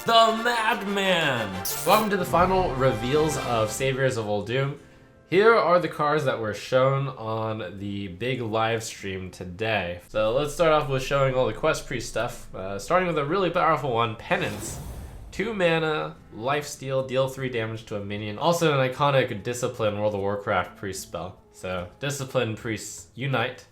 the Madman! Welcome to the final reveals of Saviors of Uldum. Here are the cards that were shown on the big live stream today. So let's start off with showing all the Quest Priest stuff, starting with a really powerful one, Penance. 2 mana, lifesteal, deal 3 damage to a minion. Also an iconic Discipline World of Warcraft priest spell. So Discipline Priests Unite.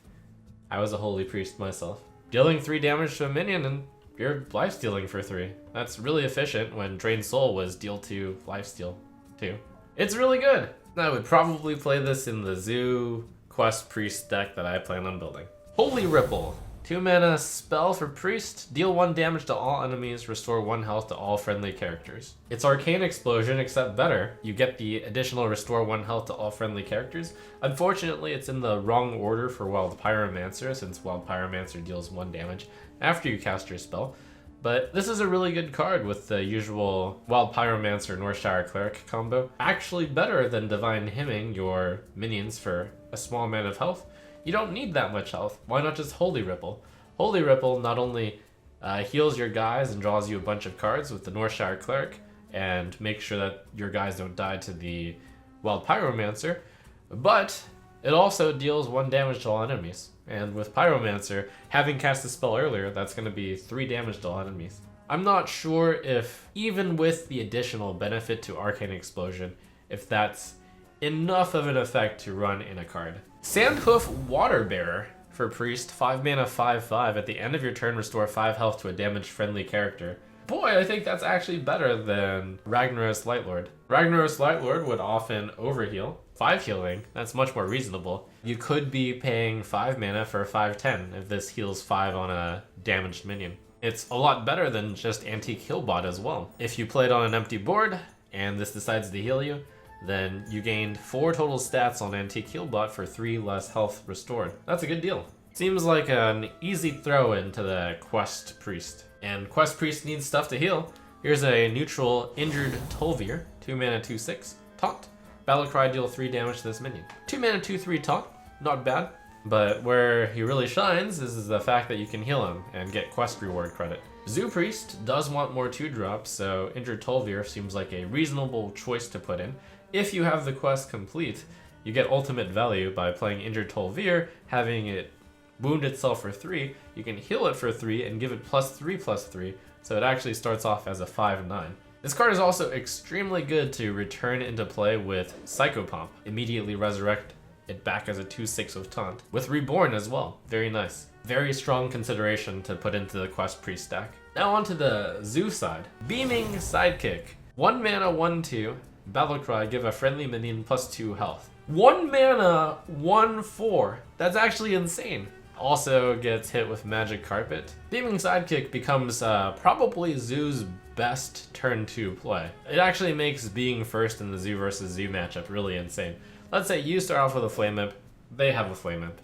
I was a holy priest myself. Dealing 3 damage to a minion and you're lifestealing for 3. That's really efficient when Drained Soul was deal 2, lifesteal 2. It's really good. I would probably play this in the Zoo Quest Priest deck that I plan on building. Holy Ripple. 2 mana spell for Priest. Deal 1 damage to all enemies, restore 1 health to all friendly characters. It's Arcane Explosion, except better. You get the additional restore 1 health to all friendly characters. Unfortunately, it's in the wrong order for Wild Pyromancer, since Wild Pyromancer deals 1 damage after you cast your spell. But this is a really good card with the usual Wild Pyromancer Northshire Cleric combo. Actually better than Divine Hymning your minions for a small amount of health. You don't need that much health. Why not just Holy Ripple? Holy Ripple not only heals your guys and draws you a bunch of cards with the Northshire Cleric and makes sure that your guys don't die to the Wild Pyromancer, but it also deals 1 damage to all enemies. And with Pyromancer, having cast the spell earlier, that's going to be 3 damage to all enemies. I'm not sure if, even with the additional benefit to Arcane Explosion, if that's enough of an effect to run in a card. Sandhoof Waterbearer for Priest, 5 mana 5/5. At the end of your turn, restore 5 health to a damaged friendly character. Boy, I think that's actually better than Ragnaros Lightlord. Ragnaros Lightlord would often overheal. 5 healing, that's much more reasonable. You could be paying 5 mana for 5/10 if this heals 5 on a damaged minion. It's a lot better than just Antique Healbot as well. If you play it on an empty board and this decides to heal you, then you gained 4 total stats on Antique Healbot for 3 less health restored. That's a good deal. Seems like an easy throw into the Quest Priest. And Quest Priest needs stuff to heal. Here's a neutral Injured Tol'vir, 2 mana 2/6, taunt. Battlecry, deal 3 damage to this minion. 2 mana 2/3 taunt, not bad. But where he really shines is the fact that you can heal him and get quest reward credit. Zoo Priest does want more 2-drops, so Injured Tol'vir seems like a reasonable choice to put in. If you have the quest complete, you get ultimate value by playing Injured Tol'vir, having it wound itself for 3, you can heal it for 3 and give it +3/+3, so it actually starts off as a 5/9. This card is also extremely good to return into play with Psychopomp. Immediately resurrect it back as a 2/6 with Taunt. With Reborn as well. Very nice. Very strong consideration to put into the Quest Priest stack. Now onto the Zoo side. Beaming Sidekick. 1 mana 1/2. Battlecry, give a friendly minion +2 health. 1 mana 1/4. That's actually insane. Also gets hit with Magic Carpet. Beaming Sidekick becomes probably Zoo's best turn 2 play. It actually makes being first in the Zoo versus Zoo matchup really insane. Let's say you start off with a Flame Imp, they have a Flame Imp.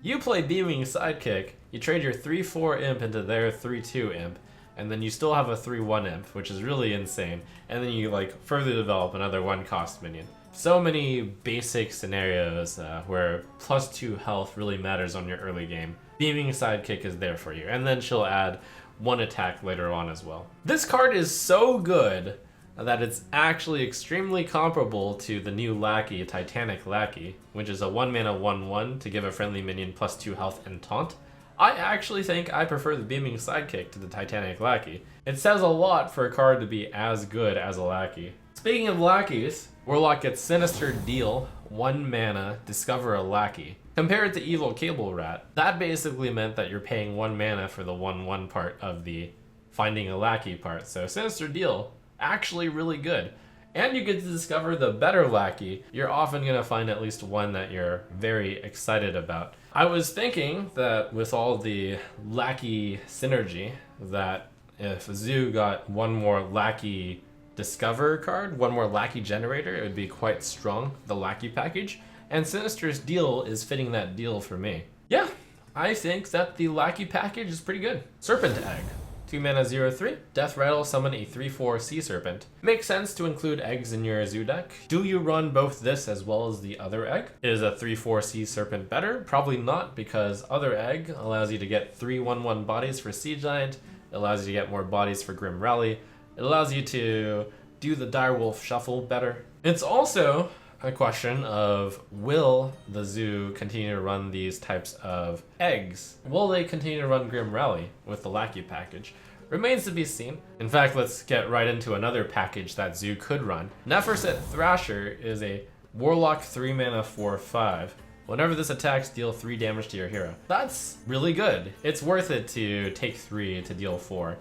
You play Beaming Sidekick, you trade your 3/4 Imp into their 3/2 Imp, and then you still have a 3/1 Imp, which is really insane, and then you further develop another 1-cost minion. So many basic scenarios where +2 health really matters on your early game. Beaming Sidekick is there for you, and then she'll add 1 attack later on as well. This card is so good that it's actually extremely comparable to the new Lackey, Titanic Lackey, which is a 1 mana 1/1 to give a friendly minion +2 health and taunt. I actually think I prefer the Beaming Sidekick to the Titanic Lackey. It says a lot for a card to be as good as a Lackey. Speaking of Lackeys, Warlock gets Sinister Deal, 1 mana, discover a Lackey. Compared to Evil Cable Rat, that basically meant that you're paying 1 mana for the 1/1 part of the finding a Lackey part. So Sinister Deal, actually really good. And you get to discover the better Lackey. You're often going to find at least one that you're very excited about. I was thinking that with all the Lackey synergy, that if Zoo got 1 more Lackey Discover card, 1 more Lackey Generator, it would be quite strong, the Lackey package. And Sinister's Deal is fitting that deal for me. Yeah, I think that the Lackey package is pretty good. Serpent Egg. 2 mana 0/3. Death Rattle, summon a 3/4 Sea Serpent. Makes sense to include eggs in your Zoo deck. Do you run both this as well as the other egg? Is a 3/4 Sea Serpent better? Probably not, because other egg allows you to get 3/1/1 bodies for Sea Giant, allows you to get more bodies for Grim Rally, It allows you to do the direwolf shuffle better. It's also a question of, will the zoo continue to run these types of eggs? Will they continue to run Grim Rally with the Lackey package? Remains to be seen. In fact, let's get right into another package that zoo could run. Neferset Thrasher is a Warlock 3 mana 4/5. Whenever this attacks, deal 3 damage to your hero. That's really good. It's worth it to take 3 to deal 4.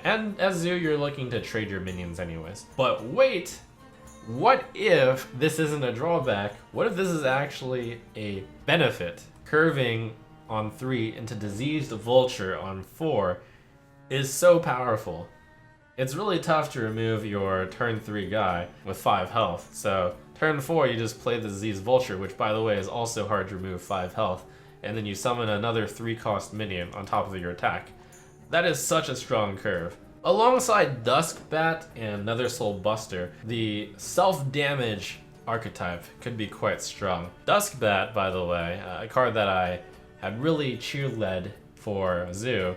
And as zoo, you're looking to trade your minions anyways. But wait! What if this isn't a drawback? What if this is actually a benefit? Curving on 3 into Diseased Vulture on 4 is so powerful. It's really tough to remove your turn 3 guy with 5 health. So turn 4 you just play the Diseased Vulture, which by the way is also hard to remove 5 health. And then you summon another 3-cost minion on top of your attack. That is such a strong curve. Alongside Duskbat and Nether Soul Buster, the self-damage archetype could be quite strong. Duskbat, by the way, a card that I had really cheer-led for Zoo.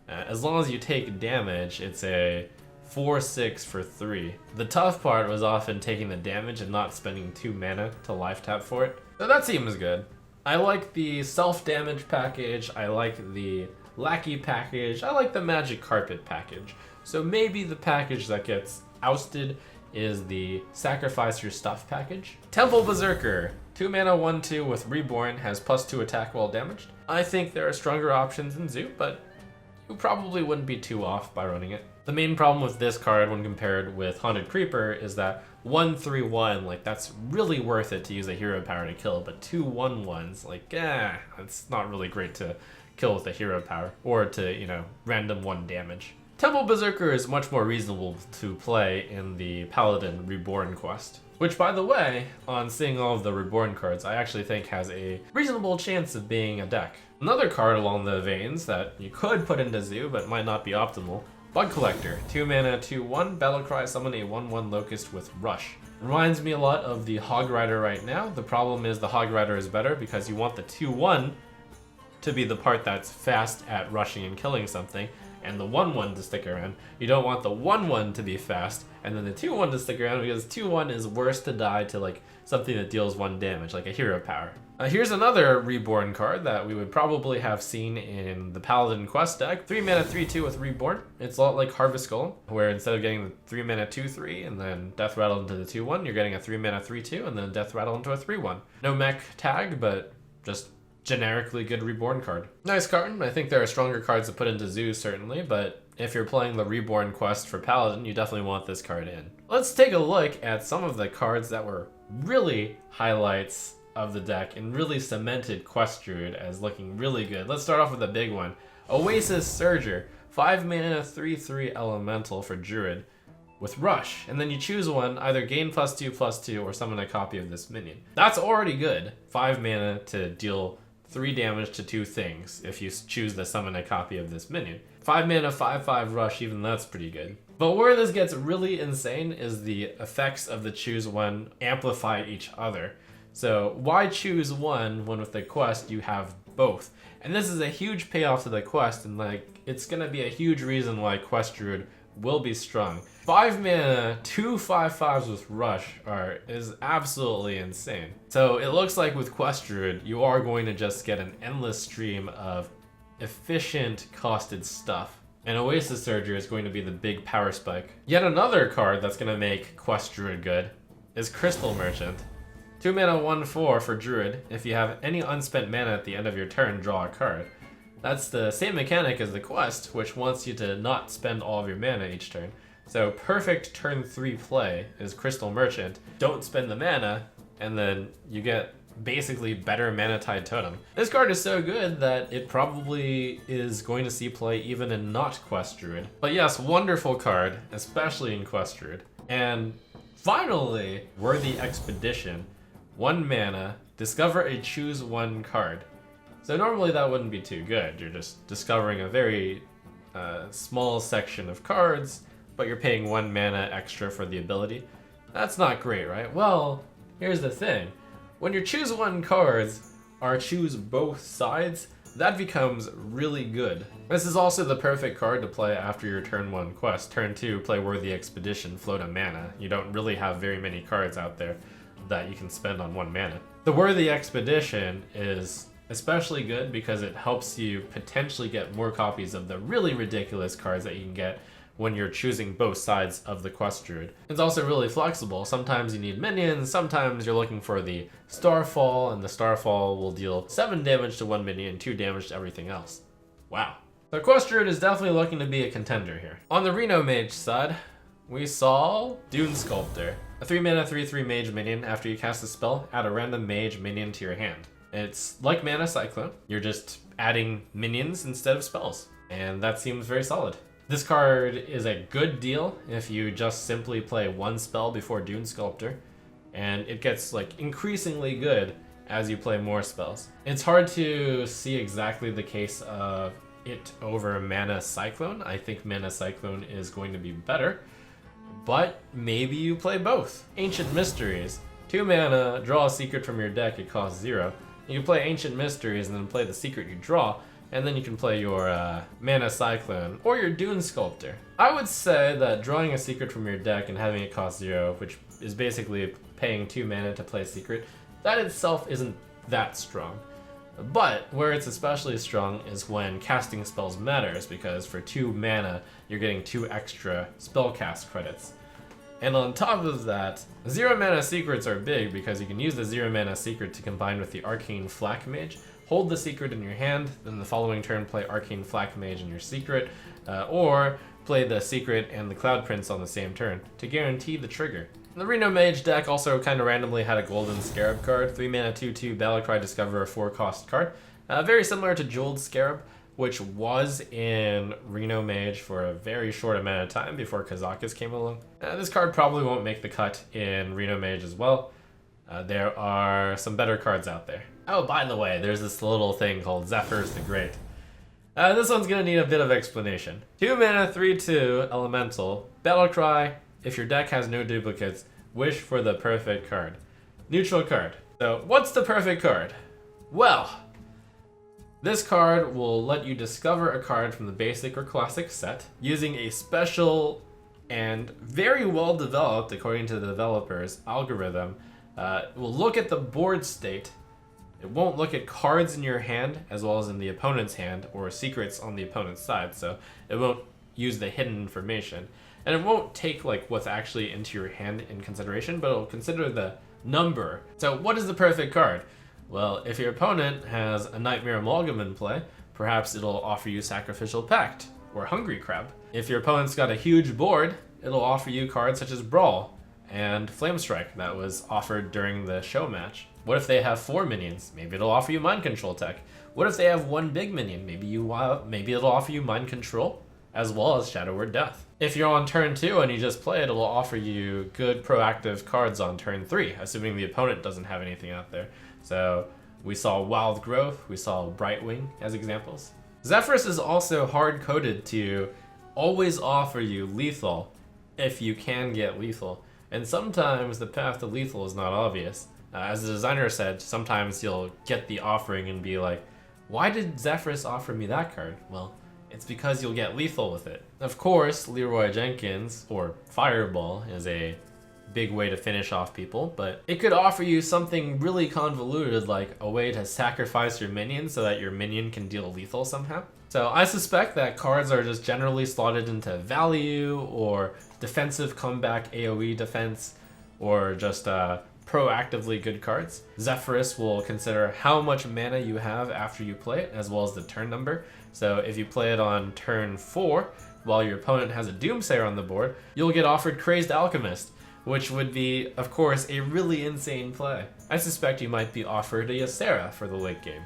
As long as you take damage, it's a 4/6 for 3. The tough part was often taking the damage and not spending 2 mana to life tap for it. So that seems good. I like the self-damage package, I like the Lackey package, I like the Magic Carpet package. So maybe the package that gets ousted is the Sacrifice Your Stuff package. Temple Berserker, 2 mana 1/2 with Reborn, has +2 attack while damaged. I think there are stronger options in Zoo, but you probably wouldn't be too off by running it. The main problem with this card when compared with Haunted Creeper is that 1/3/1, like that's really worth it to use a hero power to kill, but 2 1/1s, like it's not really great to kill with a hero power, or to, random 1 damage. Temple Berserker is much more reasonable to play in the Paladin Reborn quest, which by the way, on seeing all of the Reborn cards, I actually think has a reasonable chance of being a deck. Another card along the veins that you could put into Zoo, but might not be optimal, Bug Collector, 2 mana 2/1, Battlecry, summon a 1/1 Locust with Rush. Reminds me a lot of the Hog Rider right now. The problem is the Hog Rider is better because you want the 2/1 to be the part that's fast at rushing and killing something, and the 1/1 to stick around. You don't want the 1/1 to be fast, and then the 2/1 to stick around, because 2/1 is worse to die to like something that deals 1 damage, like a hero power. Here's another Reborn card that we would probably have seen in the Paladin quest deck. 3 mana 3/2 with Reborn. It's a lot like Harvest Golem, where instead of getting the 3 mana 2/3 and then Death Rattle into the 2/1, you're getting a 3 mana 3/2 and then Death Rattle into a 3/1. No mech tag, but just generically good Reborn card. Nice card. I think there are stronger cards to put into Zoo, certainly, but if you're playing the Reborn quest for Paladin, you definitely want this card in. Let's take a look at some of the cards that were really highlights of the deck and really cemented Quest Druid as looking really good. Let's start off with a big one. Oasis Surger, 5 mana 3/3 elemental for Druid with Rush, and then you choose one, either gain +2/+2 or summon a copy of this minion. That's already good. 5 mana to deal 3 damage to 2 things if you choose to summon a copy of this minion. 5 mana 5/5 Rush, even that's pretty good. But where this gets really insane is the effects of the choose one amplify each other. So why choose one when with the quest you have both? And this is a huge payoff to the quest, and it's gonna be a huge reason why Quest Druid will be strong. 5 mana 2 5/5s with Rush is absolutely insane. So it looks like with Quest Druid, you are going to just get an endless stream of efficient costed stuff. And Oasis Surger is going to be the big power spike. Yet another card that's going to make Quest Druid good is Crystal Merchant. 2 mana 1/4 for Druid. If you have any unspent mana at the end of your turn, draw a card. That's the same mechanic as the quest, which wants you to not spend all of your mana each turn. So perfect turn 3 play is Crystal Merchant. Don't spend the mana, and then you get basically better Mana Tide Totem. This card is so good that it probably is going to see play even in not Quest Druid. But yes, wonderful card, especially in Quest Druid. And finally, Worthy Expedition. 1 mana, discover a choose 1 card. So normally that wouldn't be too good. You're just discovering a very small section of cards, but you're paying 1 mana extra for the ability. That's not great, right? Well, here's the thing. When your choose 1 cards are choose both sides, that becomes really good. This is also the perfect card to play after your turn 1 quest. Turn 2, play Worthy Expedition, float a mana. You don't really have very many cards out there that you can spend on 1 mana. The Worthy Expedition is especially good because it helps you potentially get more copies of the really ridiculous cards that you can get when you're choosing both sides of the quest druid. It's also really flexible. Sometimes you need minions, sometimes you're looking for the Starfall, and the Starfall will deal 7 damage to 1 minion and 2 damage to everything else. Wow. The quest druid is definitely looking to be a contender here. On the Reno Mage side, we saw Dune Sculptor. A 3 mana 3/3 mage minion. After you cast a spell, add a random mage minion to your hand. It's like Mana Cyclone. You're just adding minions instead of spells, and that seems very solid. This card is a good deal if you just simply play 1 spell before Dune Sculptor, and it gets like increasingly good as you play more spells. It's hard to see exactly the case of it over Mana Cyclone. I think Mana Cyclone is going to be better, but maybe you play both. Ancient Mysteries. 2 mana, draw a secret from your deck, it costs 0. You can play Ancient Mysteries and then play the secret you draw, and then you can play your Mana Cyclone or your Dune Sculptor. I would say that drawing a secret from your deck and having it cost 0, which is basically paying 2 mana to play a secret, that itself isn't that strong. But where it's especially strong is when casting spells matters, because for 2 mana, you're getting 2 extra spellcast credits. And on top of that, 0 mana secrets are big because you can use the 0 mana secret to combine with the Arcane Flak Mage, hold the secret in your hand, then the following turn play Arcane Flak Mage in your secret, or play the secret and the Cloud Prince on the same turn to guarantee the trigger. The Reno Mage deck also kind of randomly had a Golden Scarab card, 3 mana 2/2 Battlecry Discover, a 4-cost card, very similar to Jeweled Scarab, which was in Reno Mage for a very short amount of time before Kazakus came along. This card probably won't make the cut in Reno Mage as well. There are some better cards out there. Oh, by the way, there's this little thing called Zephrys the Great. This one's gonna need a bit of explanation. 2 mana 3/2 Elemental, Battlecry. If your deck has no duplicates, wish for the perfect card. Neutral card. So, what's the perfect card? Well, this card will let you discover a card from the basic or classic set using a special and very well developed, according to the developers, algorithm. It will look at the board state. It won't look at cards in your hand as well as in the opponent's hand or secrets on the opponent's side, so it won't use the hidden information. And it won't take like what's actually into your hand in consideration, but it'll consider the number. So what is the perfect card? Well, if your opponent has a Nightmare Amalgam in play, perhaps it'll offer you Sacrificial Pact or Hungry Crab. If your opponent's got a huge board, it'll offer you cards such as Brawl and Flamestrike that was offered during the show match. What if they have 4 minions? Maybe it'll offer you Mind Control tech. What if they have 1 big minion? Maybe it'll offer you Mind Control as well as Shadow Word Death. If you're on turn 2 and you just play it, it'll offer you good proactive cards on turn 3, assuming the opponent doesn't have anything out there. So we saw Wild Growth, we saw Brightwing as examples. Zephrys is also hard-coded to always offer you lethal if you can get lethal. And sometimes the path to lethal is not obvious. As the designer said, sometimes you'll get the offering and be like, why did Zephrys offer me that card? Well, it's because you'll get lethal with it. Of course, Leroy Jenkins, or Fireball, is a big way to finish off people, but it could offer you something really convoluted, like a way to sacrifice your minion so that your minion can deal lethal somehow. So I suspect that cards are just generally slotted into value, or defensive comeback AoE defense, or just proactively good cards. Zephrys will consider how much mana you have after you play it, as well as the turn number. So if you play it on turn 4, while your opponent has a Doomsayer on the board, you'll get offered Crazed Alchemist, which would be, of course, a really insane play. I suspect you might be offered a Ysera for the late game,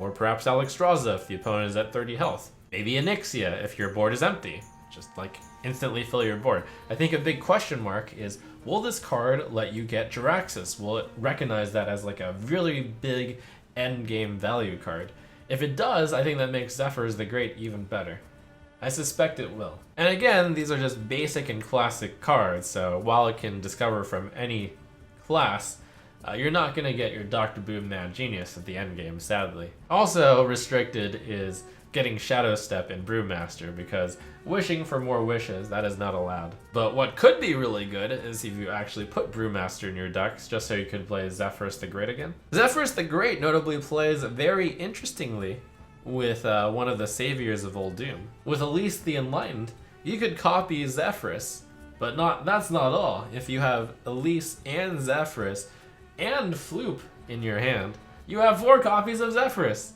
or perhaps Alexstrasza if the opponent is at 30 health. Maybe Onyxia if your board is empty. Just like instantly fill your board. I think a big question mark is, will this card let you get Jaraxxus? Will it recognize that as like a really big end game value card? If it does, I think that makes Zephrys the Great even better. I suspect it will. And again, these are just basic and classic cards, so while it can discover from any class, you're not going to get your Dr. Boom Mad Genius at the end game, sadly. Also restricted is getting Shadow Step in Brewmaster, because wishing for more wishes, that is not allowed. But what could be really good is if you actually put Brewmaster in your decks, just so you could play Zephrys the Great again. Zephrys the Great notably plays very interestingly with one of the saviors of Uldum. With Elise the Enlightened, you could copy Zephrys, but that's not all. If you have Elise and Zephrys and Floop in your hand, you have 4 copies of Zephrys.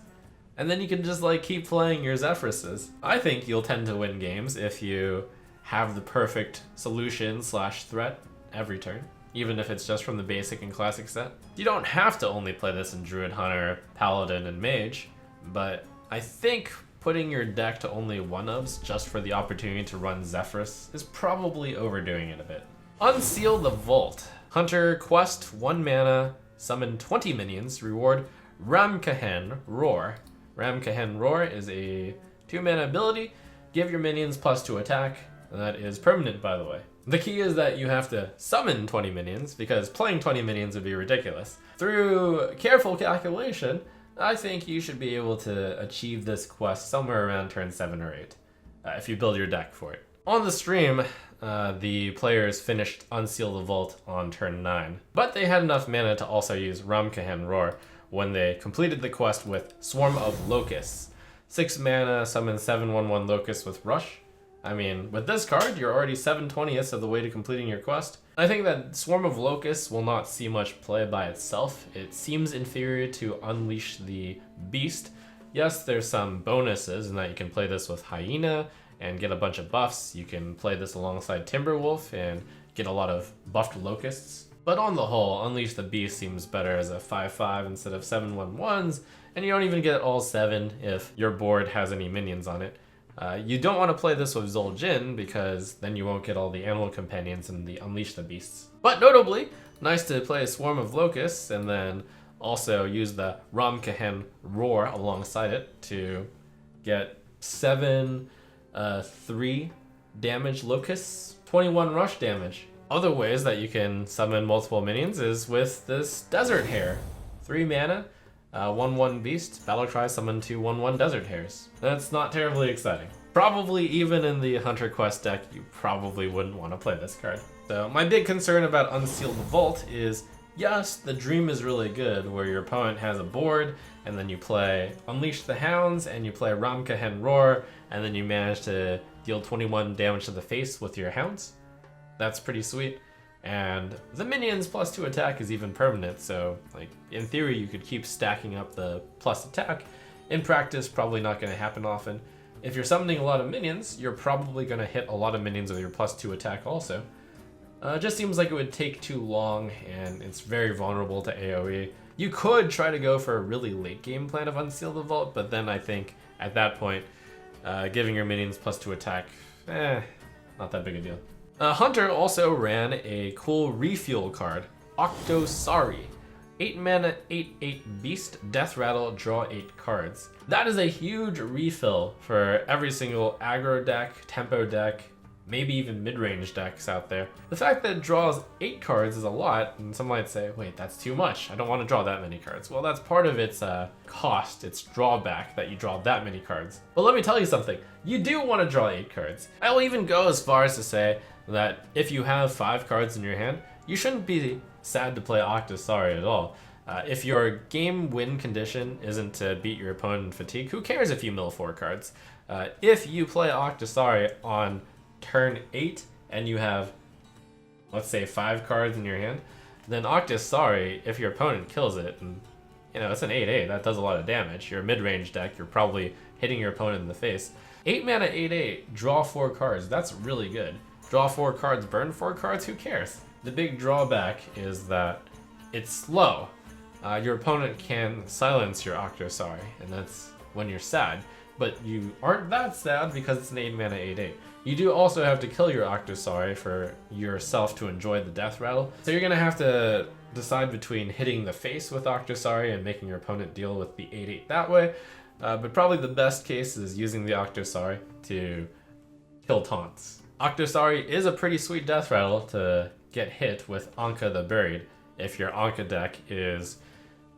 And then you can just like keep playing your Zephryses. I think you'll tend to win games if you have the perfect solution / threat every turn, even if it's just from the basic and classic set. You don't have to only play this in Druid, Hunter, Paladin, and Mage, but I think putting your deck to only 1-ofs just for the opportunity to run Zephrys is probably overdoing it a bit. Unseal the Vault. Hunter quest, 1 mana, summon 20 minions, reward Ramkahen Roar. Ramkahen Roar is a 2-mana ability. Give your minions +2 attack, and that is permanent, by the way. The key is that you have to summon 20 minions, because playing 20 minions would be ridiculous. Through careful calculation, I think you should be able to achieve this quest somewhere around turn 7 or 8, if you build your deck for it. On the stream, the players finished Unseal the Vault on turn 9, but they had enough mana to also use Ramkahen Roar when they completed the quest with Swarm of Locusts. 6 mana, summon 7/1/1 Locusts with Rush. I mean, with this card, you're already 7/20ths of the way to completing your quest. I think that Swarm of Locusts will not see much play by itself. It seems inferior to Unleash the Beast. Yes, there's some bonuses in that you can play this with Hyena and get a bunch of buffs. You can play this alongside Timberwolf and get a lot of buffed Locusts. But on the whole, Unleash the Beast seems better as a 5/5 instead of 7/1/1s, and you don't even get all 7 if your board has any minions on it. You don't want to play this with Zul'jin, because then you won't get all the Animal Companions and the Unleash the Beasts. But notably, nice to play a Swarm of Locusts, and then also use the Ramkahen Roar alongside it to get 7 3 damage Locusts, 21 rush damage. Other ways that you can summon multiple minions is with this Desert Hare. 3 mana, 1/1 beast, battlecry, summon 2 1/1 Desert Hares. That's not terribly exciting. Probably even in the Hunter Quest deck, you probably wouldn't want to play this card. So my big concern about Unseal the Vault is, yes, the dream is really good, where your opponent has a board, and then you play Unleash the Hounds, and you play Ramkahen Roar, and then you manage to deal 21 damage to the face with your Hounds. That's pretty sweet. And the minions +2 attack is even permanent, so like in theory you could keep stacking up the plus attack. In practice, probably not going to happen often. If you're summoning a lot of minions, you're probably going to hit a lot of minions with your +2 attack also. It just seems like it would take too long, and it's very vulnerable to AoE. You could try to go for a really late game plan of Unseal the Vault, but then I think at that point, giving your minions +2 attack, not that big a deal. Hunter also ran a cool refuel card, Octosari. 8 mana, 8/8 beast, death rattle, draw 8 cards. That is a huge refill for every single aggro deck, tempo deck, maybe even mid-range decks out there. The fact that it draws 8 cards is a lot, and some might say, wait, that's too much. I don't want to draw that many cards. Well, that's part of its cost, its drawback, that you draw that many cards. But let me tell you something. You do want to draw 8 cards. I will even go as far as to say that if you have 5 cards in your hand, you shouldn't be sad to play Octosari at all. If your game win condition isn't to beat your opponent in fatigue, who cares if you mill 4 cards? If you play Octosari on turn 8 and you have, let's say, 5 cards in your hand, then Octosari, if your opponent kills it, and you know, it's an 8/8, that does a lot of damage. You're a mid-range deck, you're probably hitting your opponent in the face. 8 mana, 8/8, draw 4 cards, that's really good. Draw 4 cards, burn 4 cards, who cares? The big drawback is that it's slow. Your opponent can silence your Octosari, and that's when you're sad. But you aren't that sad because it's an 8 mana, 8/8. You do also have to kill your Octosari for yourself to enjoy the death rattle. So you're gonna have to decide between hitting the face with Octosari and making your opponent deal with the 8/8 that way. But probably the best case is using the Octosari to kill taunts. Octosari is a pretty sweet death rattle to get hit with Anka the Buried. if your Anka deck is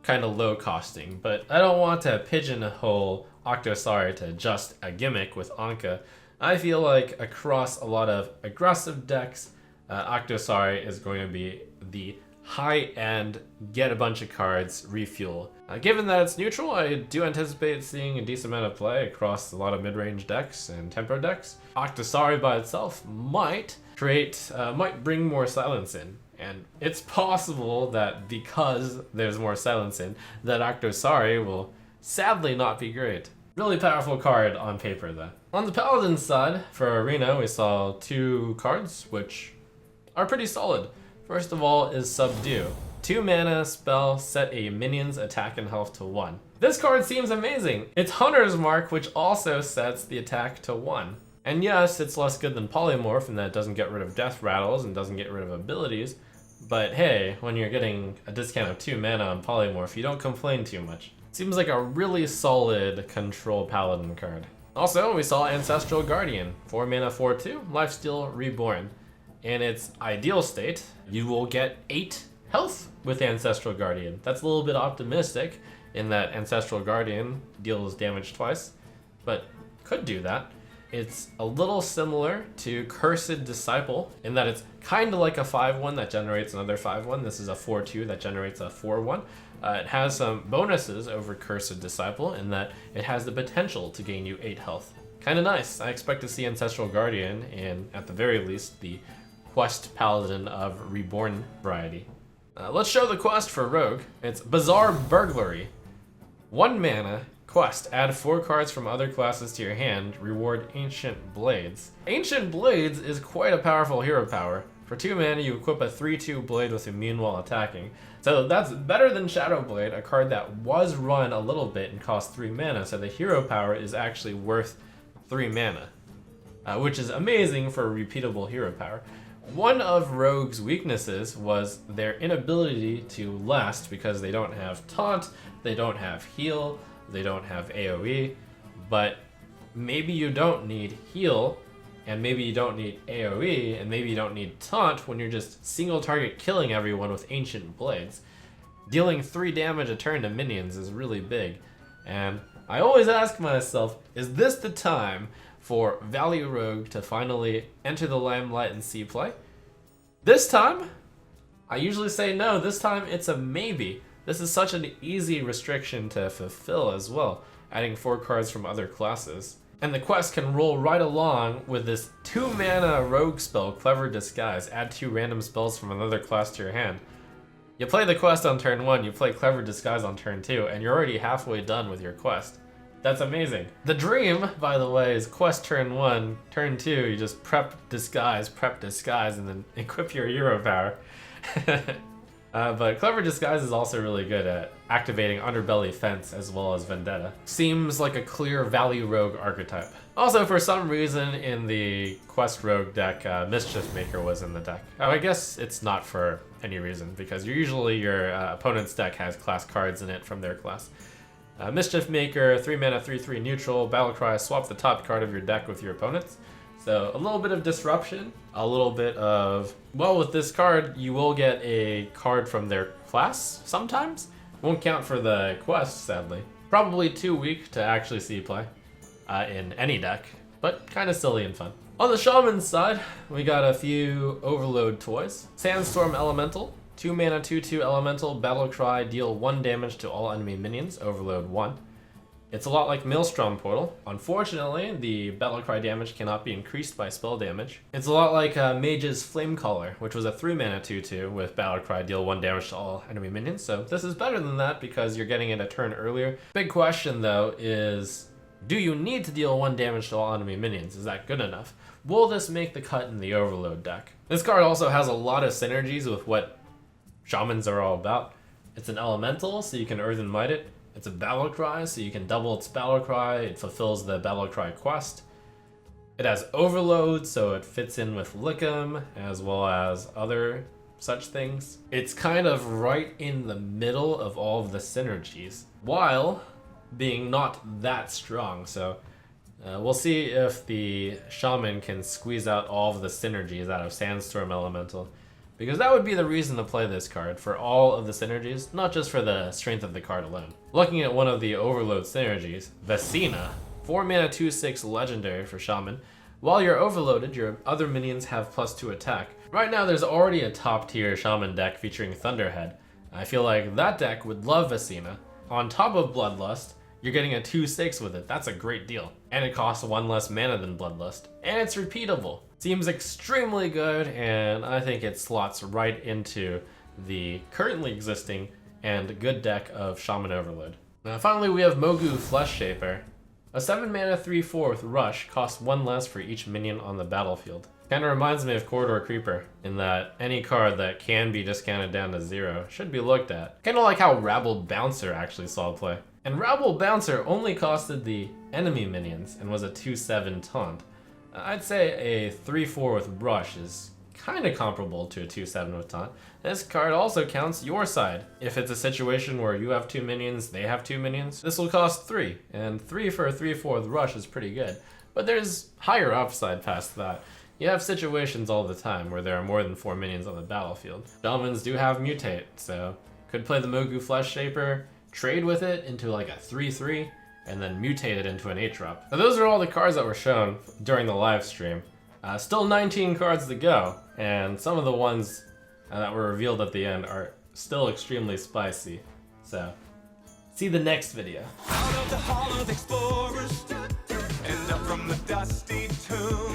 kind of low costing. But I don't want to pigeonhole Octosari to just a gimmick with Anka. I feel like across a lot of aggressive decks, Octosari is going to be the high-end, get a bunch of cards, refuel. Given that it's neutral, I do anticipate seeing a decent amount of play across a lot of mid-range decks and tempo decks. Octosari by itself might bring more silence in. And it's possible that because there's more silence in, that Octosari will sadly not be great. Really powerful card on paper though. On the Paladin side, for Arena, we saw 2 cards, which are pretty solid. First of all is Subdue. 2 mana spell, set a minion's attack and health to 1. This card seems amazing. It's Hunter's Mark, which also sets the attack to 1. And yes, it's less good than Polymorph in that it doesn't get rid of death rattles and doesn't get rid of abilities. But hey, when you're getting a discount of 2 mana on Polymorph, you don't complain too much. Seems like a really solid control Paladin card. Also, we saw Ancestral Guardian. 4 mana 4/2, Lifesteal Reborn. In its ideal state, you will get 8 health with Ancestral Guardian. That's a little bit optimistic in that Ancestral Guardian deals damage twice, but could do that. It's a little similar to Cursed Disciple in that it's kind of like a 5/1 that generates another 5/1. This is a 4/2 that generates a 4/1. It has some bonuses over Cursed Disciple in that it has the potential to gain you 8 health. Kind of nice. I expect to see Ancestral Guardian in, at the very least, the Quest Paladin of Reborn variety. Let's show the quest for Rogue. It's Bizarre Burglary. 1 mana, quest, add 4 cards from other classes to your hand, reward Ancient Blades. Ancient Blades is quite a powerful hero power. For 2 mana, you equip a 3/2 blade with immune while attacking. So that's better than Shadow Blade, a card that was run a little bit and cost 3 mana, so the hero power is actually worth 3 mana, which is amazing for a repeatable hero power. One of Rogue's weaknesses was their inability to last because they don't have Taunt, they don't have Heal, they don't have AoE, but maybe you don't need Heal, and maybe you don't need AoE, and maybe you don't need Taunt when you're just single target killing everyone with Ancient Blades. Dealing 3 damage a turn to minions is really big, and I always ask myself, is this the time for Value Rogue to finally enter the limelight and see play? This time, I usually say no. This time, it's a maybe. This is such an easy restriction to fulfill as well, adding 4 cards from other classes. And the quest can roll right along with this 2 mana rogue spell, Clever Disguise. Add 2 random spells from another class to your hand. You play the quest on turn 1, you play Clever Disguise on turn 2, and you're already halfway done with your quest. That's amazing. The dream, by the way, is quest turn 1, turn 2, you just prep disguise, and then equip your hero power. But Clever Disguise is also really good at activating Underbelly Fence as well as Vendetta. Seems like a clear Value Rogue archetype. Also, for some reason in the Quest Rogue deck, Mischief Maker was in the deck. I guess it's not for any reason, because usually your opponent's deck has class cards in it from their class. Mischief Maker, 3 mana, 3/3 neutral, Battlecry, swap the top card of your deck with your opponent's. So a little bit of disruption, a little bit of, well, with this card, you will get a card from their class sometimes. Won't count for the quest, sadly. Probably too weak to actually see play in any deck, but kind of silly and fun. On the Shaman side, we got a few Overload toys. Sandstorm Elemental, 2 mana, 2/2 Elemental, Battlecry, deal 1 damage to all enemy minions, Overload 1. It's a lot like Maelstrom Portal. Unfortunately, the Battlecry damage cannot be increased by spell damage. It's a lot like Mage's Flamecaller, which was a 3 mana 2/2 with Battlecry, deal 1 damage to all enemy minions. So this is better than that because you're getting it a turn earlier. Big question though is, do you need to deal 1 damage to all enemy minions? Is that good enough? Will this make the cut in the Overload deck? This card also has a lot of synergies with what Shamans are all about. It's an Elemental, so you can Earthen Might it. It's a Battlecry, so you can double its Battlecry. It fulfills the Battlecry quest. It has Overload, so it fits in with Lickum, as well as other such things. It's kind of right in the middle of all of the synergies, while being not that strong. So we'll see if the Shaman can squeeze out all of the synergies out of Sandstorm Elemental. because that would be the reason to play this card, for all of the synergies, not just for the strength of the card alone. Looking at one of the overload synergies, Vecina, 4 mana 2/6 legendary for Shaman. While you're overloaded, your other minions have +2 attack. Right now there's already a top tier Shaman deck featuring Thunderhead. I feel like that deck would love Vecina. On top of Bloodlust, you're getting a 2/6 with it. That's a great deal. And it costs 1 less mana than Bloodlust. And it's repeatable. Seems extremely good, and I think it slots right into the currently existing and good deck of Shaman Overload. Now finally we have Mogu Flesh Shaper. A 7 mana 3/4 with Rush costs 1 less for each minion on the battlefield. Kinda reminds me of Corridor Creeper, in that any card that can be discounted down to 0 should be looked at. Kinda like how Rabbled Bouncer actually saw play. And Rabbled Bouncer only costed the enemy minions and was a 2/7 taunt. I'd say a 3/4 with Rush is kinda comparable to a 2/7 with taunt. This card also counts your side. If it's a situation where you have 2 minions, they have 2 minions, this will cost 3, and 3 for a 3/4 with Rush is pretty good. But there's higher upside past that. You have situations all the time where there are more than 4 minions on the battlefield. Shamans do have Mutate, so could play the Mogu Flesh Shaper, trade with it into like a 3/3, and then mutate it into an 8-drop. So those are all the cards that were shown during the live stream. Still 19 cards to go, and some of the ones that were revealed at the end are still extremely spicy. So, see the next video. Out of the hall of explorers, and up from the dusty tomb.